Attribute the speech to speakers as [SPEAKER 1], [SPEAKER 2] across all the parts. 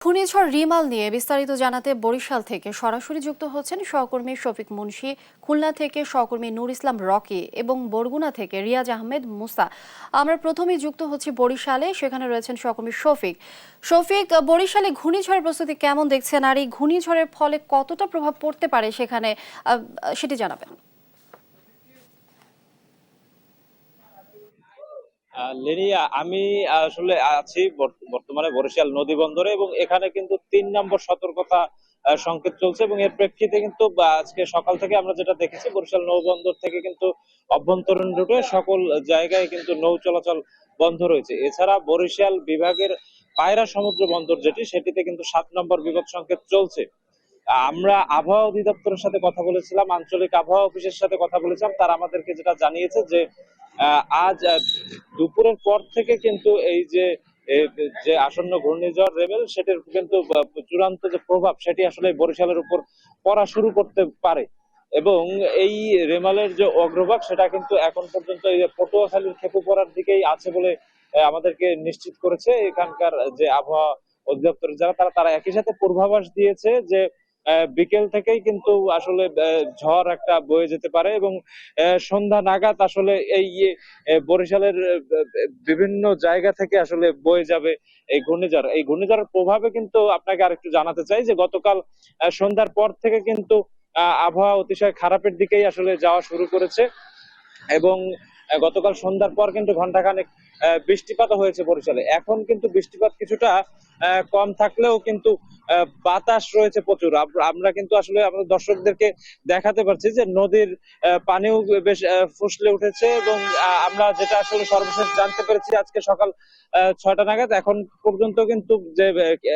[SPEAKER 1] ঘূর্ণিঝড় রিমাল নিয়ে বিস্তারিত জানাতে বরিশাল থেকে সরাসরি যুক্ত হচ্ছেন সহকর্মী শফিক মুন্সি, খুলনা থেকে সহকর্মী নূর ইসলাম রকি এবং বরগুনা থেকে রিয়াজ আহমেদ মুসা। আমরা প্রথমেই যুক্ত হচ্ছি বরিশালে, সেখানে রয়েছেন সহকর্মী শফিক। শফিক, বরিশালে ঘূর্ণিঝড়ের প্রস্তুতি কেমন দেখছেন, আর এই ঘূর্ণিঝড়ের ফলে কতটা প্রভাব পড়তে পারে সেখানে, সেটি জানাবেন।
[SPEAKER 2] লিনিয়া, আমি আসলে আছি বর্তমানে বরিশাল নদী বন্দরে, এবং এখানে কিন্তু 3 নম্বর সতর্কতা সংকেত চলছে। এবং এর প্রেক্ষিতে কিন্তু আজকে সকাল থেকে আমরা যেটা দেখেছি, বরিশাল নৌ বন্দর থেকে কিন্তু অভ্যন্তরীণ রুটে সকল জায়গায় কিন্তু নৌ চলাচল বন্ধ রয়েছে। এছাড়া বরিশাল বিভাগের পায়রা সমুদ্র বন্দর সেটিতে কিন্তু 7 নম্বর বিপদ সংকেত চলছে। আমরা আবহাওয়া অধিদপ্তরের সাথে কথা বলেছিলাম, আঞ্চলিক আবহাওয়া অফিসের সাথে কথা বলেছিলাম। তারা আমাদেরকে যেটা জানিয়েছে যে আজ দুপুরের পর থেকে কিন্তু এই যে যে আসন্ন ঘূর্ণিঝড় রেবেল, সেটির কিন্তু চূড়ান্ত যে প্রভাব সেটি আসলে বরিশালের উপর পড়া শুরু করতে পারে। এবং এই রেমালের যে অগ্রভাগ, সেটা কিন্তু এখন পর্যন্ত এই পটুয়াখালীর খেপু পড়ার দিকেই আছে বলে আমাদেরকে নিশ্চিত করেছে এখানকার যে আবহাওয়া অধিদপ্তরের যারা, তারা একই সাথে পূর্বাভাস দিয়েছে যে বিকেল থেকেই কিন্তু আসলে ঝড় একটা বয়ে যেতে পারে। এবং সন্ধ্যা নাগাদ আসলে এই বরিশালের বিভিন্ন জায়গা থেকে আসলে বয়ে যাবে এই ঘূর্ণিঝড়। এই ঘূর্ণিঝড়ের প্রভাবে কিন্তু আপনাকে আরেকটু জানাতে চাই যে গতকাল সন্ধ্যার পর থেকে কিন্তু আবহাওয়া অতিশয় খারাপের দিকেই আসলে যাওয়া শুরু করেছে। এবং গতকাল সন্ধ্যার পর কিন্তু ঘন্টাখানেক বৃষ্টিপাত হয়েছে বরিশালে। এখন কিন্তু বৃষ্টিপাত কিছুটা কম থাকলেও কিন্তু বাতাস রয়েছে প্রচুর। আমরা কিন্তু আসলে আমাদের দর্শকদেরকে দেখাতে পারছি যে নদীর পানিও বেশ ফুসলে উঠেছে। এবং আমরা যেটা আসলে সর্বশেষ জানতে পেরেছি আজকে সকাল 6টা নাগাদ, এখন পর্যন্ত কিন্তু যে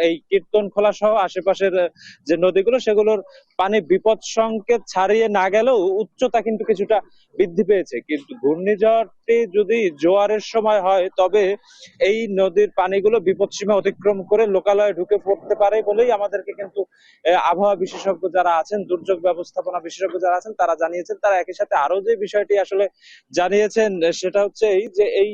[SPEAKER 2] এই কীর্তন খোলা সহ আশেপাশের যে নদীগুলো, সেগুলোর পানি বিপদ সংকেত ছাড়িয়ে না গেলেও উচ্চতা কিন্তু কিছুটা বৃদ্ধি পেয়েছে। কিন্তু ঘূর্ণিঝড়টি যদি জোয়ারের সময় হয়, তবে এই নদীর পানিগুলো বিপদসীমা অতিক্রম করে লোকালয়ে ঢুকে পড়তে পারে বলেই আমাদেরকে কিন্তু আবহাওয়া বিশেষজ্ঞ যারা আছেন, দুর্যোগ ব্যবস্থাপনা বিশেষজ্ঞ যারা আছেন, তারা জানিয়েছেন। তারা একই সাথে আরো যে বিষয়টি আসলে জানিয়েছেন, সেটা হচ্ছে এই যে এই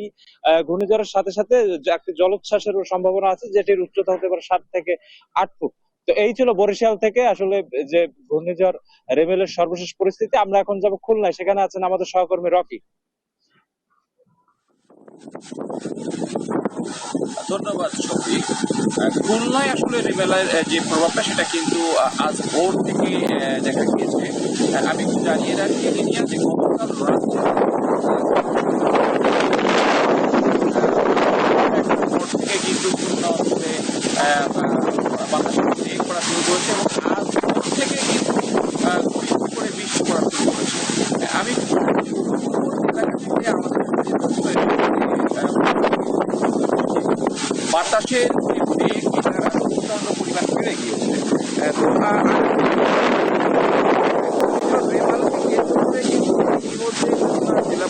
[SPEAKER 2] ঘূর্ণিঝড়ের সাথে সাথে একটি জলোচ্ছ্বাসের সম্ভাবনা আছে, যেটির উচ্চতা হতে পারে 7 থেকে 8 ফুট। তো এই ছিল বরিশাল থেকে আসলে যে ঘূর্ণিঝড় রেমেলের সর্বশেষ পরিস্থিতি। আমরা এখন যাব খুলনায়, সেখানে আছেন আমাদের সহকর্মী রকি।
[SPEAKER 3] ধন্যবাদ শফিক। খুলনায় আসলে রিমেলের যে প্রভাবটা, সেটা কিন্তু আজ ভোর থেকে দেখা গিয়েছে। আমি একটু জানিয়ে রাখি লিনিয়া যে গতকাল রাত থেকে কিন্তু খুলনা অঞ্চলে বাতাসের বেগ পড়া শুরু করেছে, এবং আজ ভোর থেকে কিন্তু ঘুষি করে বৃষ্টি পড়া শুরু করেছে। আমি বাতাসের যে বেগ, এটা প্রচন্ড পরিমাণ বেড়ে গিয়েছে। তো রেমালকে কেন্দ্র করে কিন্তু ইতিমধ্যে জেলা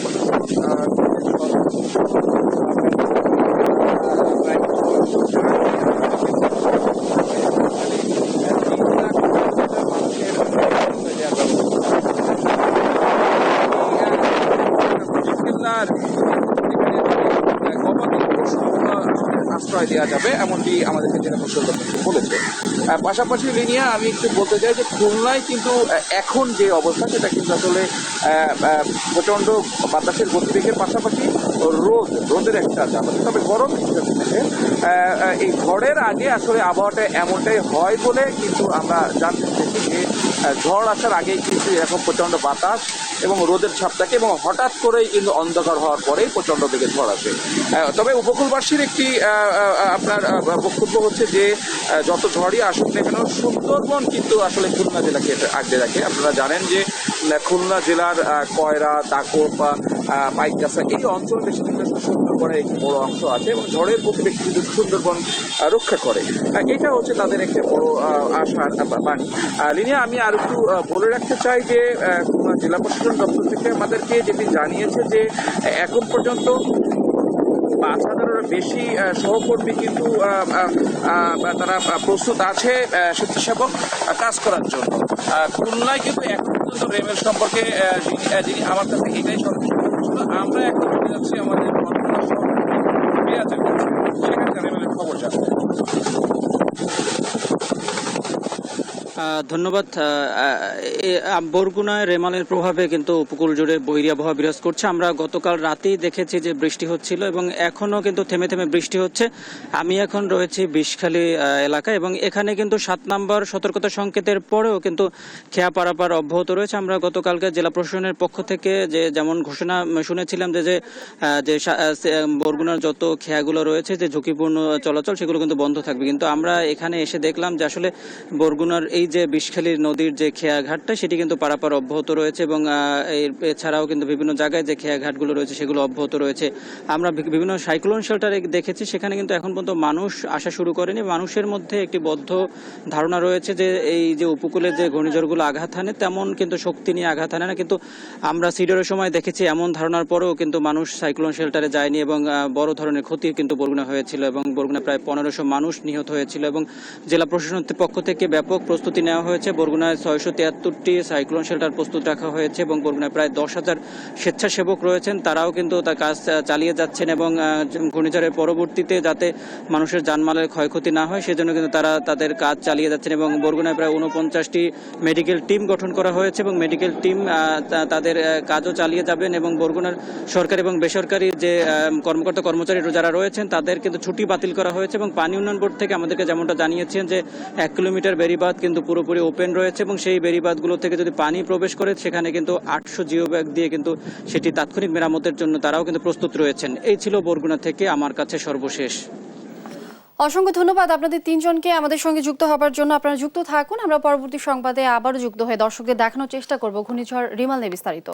[SPEAKER 3] আশ্রয় দেওয়া যাবে, এমনটি আমাদেরকে জেলা প্রশাসন বলেছে। পাশাপাশি লিনিয়া, আমি একটু বলতে চাই যে খুলনায় কিন্তু এখন যে অবস্থা, সেটা কিন্তু আসলে প্রচণ্ড বাতাসের গতিবেগের পাশাপাশি রোদের একটা চাপ আছে। তবে গরম হিসেবে এই ঝড়ের আগে আসলে আবহাওয়াটা এমনটাই হয় বলে কিন্তু আমরা জানতে পেরেছি যে ঝড় আসার আগেই কিন্তু এরকম প্রচণ্ড বাতাস এবং রোদের ছাপ থাকে, এবং হঠাৎ করেই কিন্তু অন্ধকার হওয়ার পরেই প্রচণ্ড বেগে ঝড় আসে। তবে উপকূলবাসীর একটি আপনার বক্তব্য হচ্ছে যে যত ঝড়ই আসুক না কেন, সুন্দরবন কিন্তু আসলে খুলনা জেলাকে আগলে রাখে। আপনারা জানেন যে খুলনা জেলার কয়রা, দাকোপ, পাইকগাছা এই অঞ্চল বেশি কিন্তু সুন্দরবনের একটি বড় অংশ আছে, এবং ঝড়ের গতিবেগ কিন্তু সুন্দরবন রক্ষা করে। এটা হচ্ছে তাদের একটা বড় আশার বাণী। লিনিয়া, আমি আর একটু বলে রাখতে চাই যে খুলনা জেলা প্রশাসন দপ্তর থেকে আমাদেরকে যেটি জানিয়েছে যে এখন পর্যন্ত 5,000-এরও বেশি সহকর্মী কিন্তু তারা প্রস্তুত আছে স্বেচ্ছাসেবক কাজ করার জন্য। খুলনায় কিন্তু এখন পর্যন্ত রেমেল সম্পর্কে যিনি আমার কাছে এটাই সর্বশেষ ছিল। আমরা এখন চলে যাচ্ছি আমাদের সেখানকার রেমেলের খবর জানতে।
[SPEAKER 4] ধন্যবাদ। বরগুনায় রেমালের প্রভাবে কিন্তু উপকূল জুড়ে বৈরী আবহাওয়া বিরাজ করছে। আমরা গতকাল রাতেই দেখেছি যে বৃষ্টি হচ্ছিল এবং এখনো কিন্তু থেমে থেমে বৃষ্টি হচ্ছে। আমি এখন রয়েছি বিষখালী এলাকায় এবং এখানে কিন্তু ৭ নম্বর সতর্কতা সংকেতের পরেও কিন্তু খেয়া পারাপার অব্যাহত রয়েছে। আমরা গতকালকে জেলা প্রশাসনের পক্ষ থেকে যেমন ঘোষণা শুনেছিলাম যে বরগুনার যত খেয়াগুলো রয়েছে যে ঝুঁকিপূর্ণ চলাচল সেগুলো কিন্তু বন্ধ থাকবে, কিন্তু আমরা এখানে এসে দেখলাম যে আসলে বরগুনার এই যে বিষখালী নদীর যে খেয়াঘাটটা সেটি কিন্তু পারাপার অব্যাহত রয়েছে এবং এছাড়াও কিন্তু বিভিন্ন জায়গায় যে খেয়াঘাটগুলো রয়েছে সেগুলো অব্যাহত রয়েছে। আমরা বিভিন্ন সাইক্লোন শেল্টারে দেখেছি, সেখানে কিন্তু এখন পর্যন্ত মানুষ আসা শুরু করেনি। মানুষের মধ্যে একটি বদ্ধ ধারণা রয়েছে যে এই যে উপকূলে যে ঘূর্ণিঝড়গুলো আঘাত হানে তেমন কিন্তু শক্তি নিয়ে আঘাত হানে না, কিন্তু আমরা সিডরের সময় দেখেছি এমন ধারণার পরেও কিন্তু মানুষ সাইক্লোন শেল্টারে যায়নি এবং বড় ধরনের ক্ষতি কিন্তু বরগুনা হয়েছিল এবং বরগুনা প্রায় ১৫০০ মানুষ নিহত হয়েছিল এবং জেলা প্রশাসনের পক্ষ থেকে ব্যাপক প্রস্তুতি নেওয়া হয়েছে। বরগুনায় ৬৭৩টি সাইক্লোন শেল্টার প্রস্তুত রাখা হয়েছে এবং বরগুনায় প্রায় ১০,০০০ স্বেচ্ছাসেবক রয়েছেন, তারাও কিন্তু তার কাজ চালিয়ে যাচ্ছেন এবং ঘূর্ণিঝড়ের পরবর্তীতে যাতে মানুষের জানমালের ক্ষয়ক্ষতি না হয় সেজন্য কিন্তু তারা তাদের কাজ চালিয়ে যাচ্ছেন এবং বরগুনায় প্রায় ৪৯টি মেডিকেল টিম গঠন করা হয়েছে এবং মেডিকেল টিম তাদের কাজও চালিয়ে যাবেন এবং বরগুনার সরকারি এবং বেসরকারি যে কর্মকর্তা কর্মচারী যারা রয়েছেন তাদের কিন্তু ছুটি বাতিল করা হয়েছে এবং পানি উন্নয়ন বোর্ড থেকে আমাদেরকে যেমনটা জানিয়েছেন যে ১ কিলোমিটার বেড়িবাঁধ কিন্তু পুরোপুরি ওপেন রয়েছে এবং সেই বেড়িবাঁধগুলো থেকে যদি পানি প্রবেশ করে সেখানে কিন্তু ৮০০ জিও ব্যাগ দিয়ে কিন্তু সেটি তাৎক্ষণিক মেরামতের জন্য তারাও কিন্তু প্রস্তুত রয়েছেন। এই ছিল বরগুনা থেকে আমার কাছে সর্বশেষ।
[SPEAKER 1] অসংখ্য ধন্যবাদ আপনাদের তিনজনকে আমাদের সঙ্গে যুক্ত হবার জন্য। আপনারা যুক্ত থাকুন, আমরা পরবর্তী সংবাদে আবারও যুক্ত হয়ে দর্শকদের দেখানোর চেষ্টা করব ঘূর্ণিঝড় রিমাল নিয়ে বিস্তারিত।